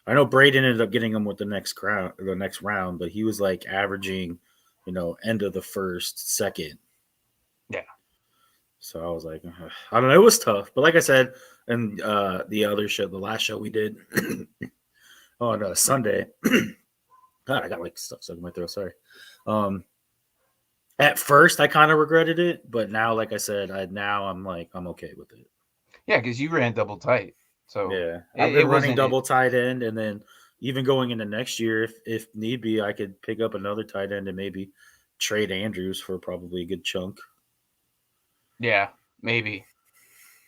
I know Braden ended up getting him with the next round, but he was like averaging, end of the first, second. Yeah. So I was like, I don't know. It was tough, but like I said, and the last show we did on Sunday. God, I got like stuff stuck in my throat. Sorry. At first, I kind of regretted it, but now, like I said, I'm like, I'm okay with it. Yeah, because you ran double tight. So yeah, I've been running double tight end, and then even going into next year, if need be, I could pick up another tight end and maybe trade Andrews for probably a good chunk. Yeah, maybe.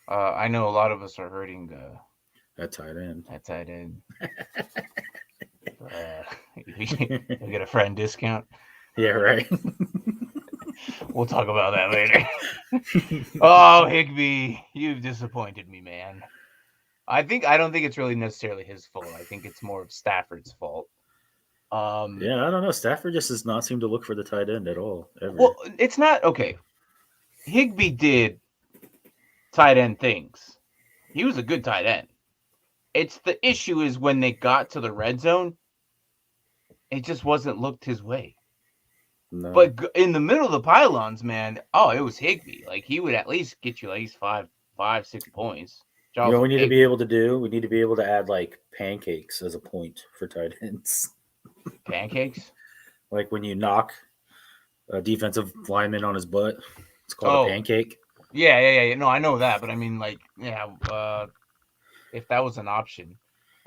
I know a lot of us are hurting that tight end. We get a friend discount. Yeah, right. We'll talk about that later. Oh, Higbee, you've disappointed me, man. I don't think it's really necessarily his fault. I think it's more of Stafford's fault. Yeah, I don't know. Stafford just does not seem to look for the tight end at all, ever. Well, it's not okay. Higbee did tight end things. He was a good tight end. It's the issue is when they got to the red zone, it just wasn't looked his way. No. But in the middle of the pylons, man, it was Higbee. Like he would at least get you at least 5-6 points. We need to be able to do? We need to be able to add like pancakes as a point for tight ends. Pancakes? Like when you knock a defensive lineman on his butt, it's called a pancake. Yeah. No, I know that, but I mean, like, if that was an option,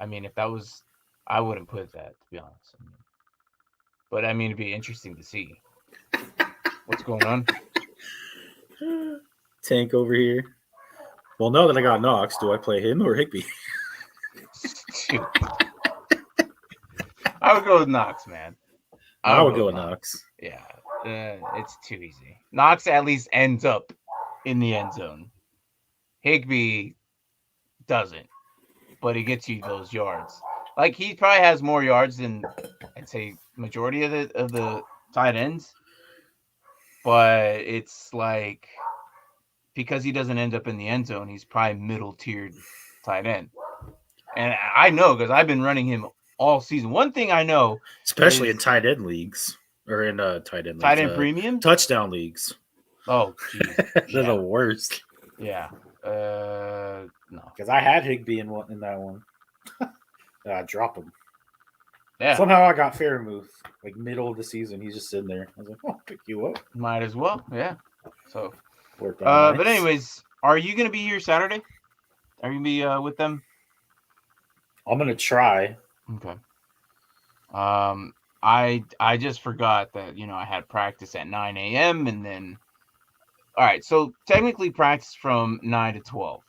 I mean, if that was I wouldn't put that, to be honest. But I mean, it'd be interesting to see what's going on. Tank over here. Well, now that I got Knox, do I play him or Higby? Stupid. I would go with Knox, man. I would go with Knox. Yeah, it's too easy. Knox at least ends up in the end zone. Higby doesn't, but he gets you those yards. Like, he probably has more yards than, I'd say, majority of the tight ends. But it's like, because he doesn't end up in the end zone, he's probably middle-tiered tight end. And I know, because I've been running him all season. One thing I know, especially in tight end leagues, or in tight end premium touchdown leagues. Oh, geez. They're the worst. Yeah. No. Because I had Higby in that one. I dropped him. Yeah. Somehow I got Fairmouth, like middle of the season. He's just sitting there. I was like, "Oh, I'll pick you up." Might as well. Yeah. So. Worked out nice. But anyways, are you gonna be here Saturday? Are you gonna be with them? I'm gonna try. Okay. I just forgot that I had practice at 9 a.m. and then. All right, so technically practice from 9 to 12.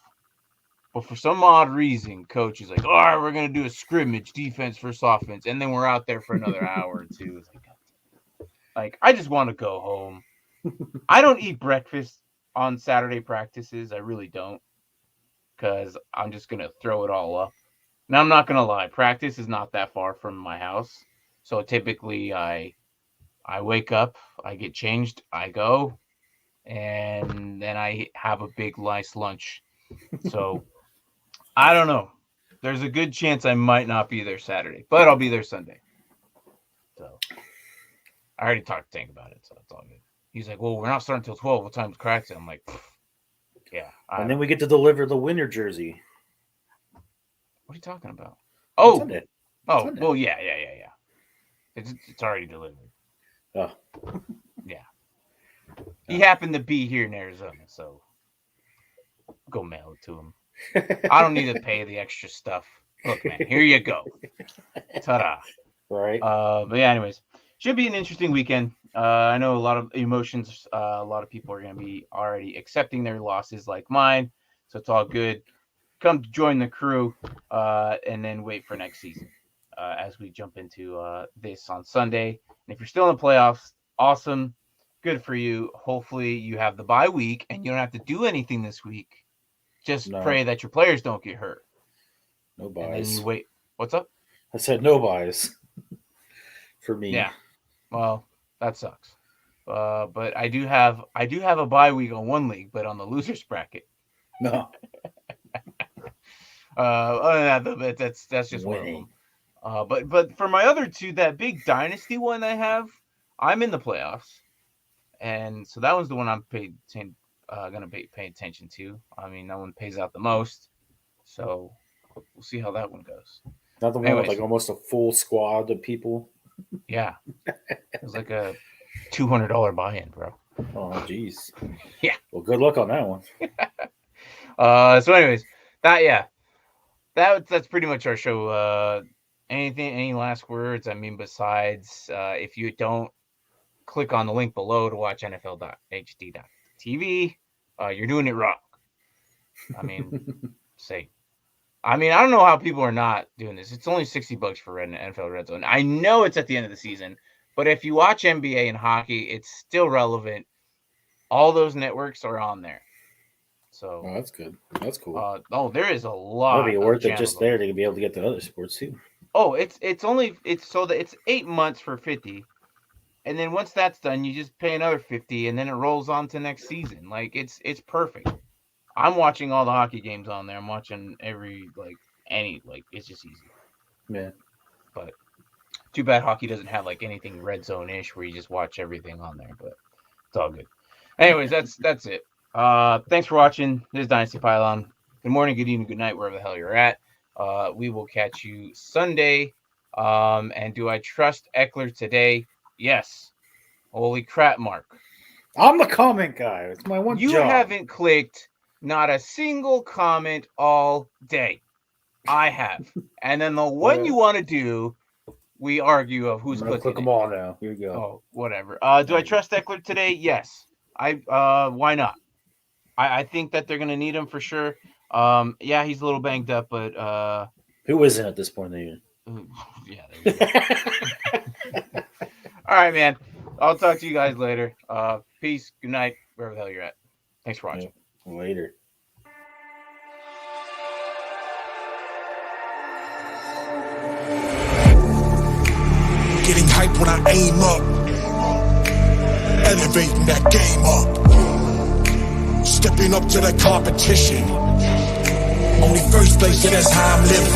But for some odd reason, coach is like, all right, we're going to do a scrimmage, defense versus offense. And then we're out there for another hour or two. It's like, I just want to go home. I don't eat breakfast on Saturday practices. I really don't. Because I'm just going to throw it all up. Now, I'm not going to lie. Practice is not that far from my house. So typically I wake up, I get changed, I go. And then I have a big, nice lunch. So, I don't know. There's a good chance I might not be there Saturday, but I'll be there Sunday. So, I already talked to Tank about it, so it's all good. He's like, well, we're not starting until 12. What time's practice? I'm like, yeah. And then we get to deliver the winter jersey. What are you talking about? Oh, Sunday. Oh, Sunday. Well, yeah. It's already delivered. Oh. Yeah. He happened to be here in Arizona, so go mail it to him. I don't need to pay the extra stuff. Look, man, here you go. Ta-da. Right. But yeah, anyways, should be an interesting weekend. I know a lot of emotions. A lot of people are going to be already accepting their losses like mine, so it's all good. Come join the crew and then wait for next season as we jump into this on Sunday. And if you're still in the playoffs, awesome. Good for you. Hopefully you have the bye week and you don't have to do anything this week. Just pray that your players don't get hurt. No buys. And then you wait. What's up? I said no buys for me. Yeah. Well, that sucks. But I do have a bye week on one league, but on the losers bracket. No. Other than that, that's just winning. One of them. But for my other two, that big dynasty one I have, I'm in the playoffs. And so that one's the one I'm gonna pay attention to. I mean, that one pays out the most, so we'll see how that one goes. Not the one with like almost a full squad of people. Yeah, it was like a $200 buy-in, bro. Oh, jeez. Yeah. Well, good luck on that one. So, anyways, that's pretty much our show. Any last words? I mean, besides if you don't click on the link below to watch NFL.hd.tv. You're doing it wrong. I mean, I don't know how people are not doing this. It's only $60 for NFL Red Zone. I know it's at the end of the season, but if you watch NBA and hockey, it's still relevant. All those networks are on there. So that's good. That's cool. There is a lot. It'll be worth it just there to be able to get the other sports too. Oh, it's 8 months for $50. And then once that's done, you just pay another $50, and then it rolls on to next season. Like it's perfect. I'm watching all the hockey games on there. I'm watching it's just easy. Yeah. But too bad hockey doesn't have like anything red zone-ish where you just watch everything on there. But it's all good. Anyways, that's it. Thanks for watching. This is Dynasty Pylon. Good morning, good evening, good night, wherever the hell you're at. We will catch you Sunday. And do I trust Eckler today? Yes. Holy crap, Mark. I'm the comment guy. It's my one job. You haven't clicked not a single comment all day. I have. And then the one you want to do, we argue of who's I'm gonna clicking click them it. all now. Here you go. Oh, whatever. Do I trust Eckler today? Yes. Why not? I think that they're gonna need him for sure. Yeah, he's a little banged up, but Who isn't at this point in the year? yeah, there you go. All right, man. I'll talk to you guys later. Peace. Good night. Wherever the hell you're at. Thanks for watching. Later. Getting hype when I aim up, elevating that game up, stepping up to the competition. Only first place, yeah, that's how I'm living.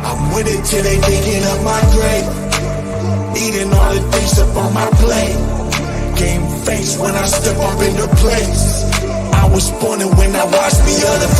I'm with it till they digging up my grave, eating all the things up on my plate. Game face when I step up into place. I was born and when I watched the other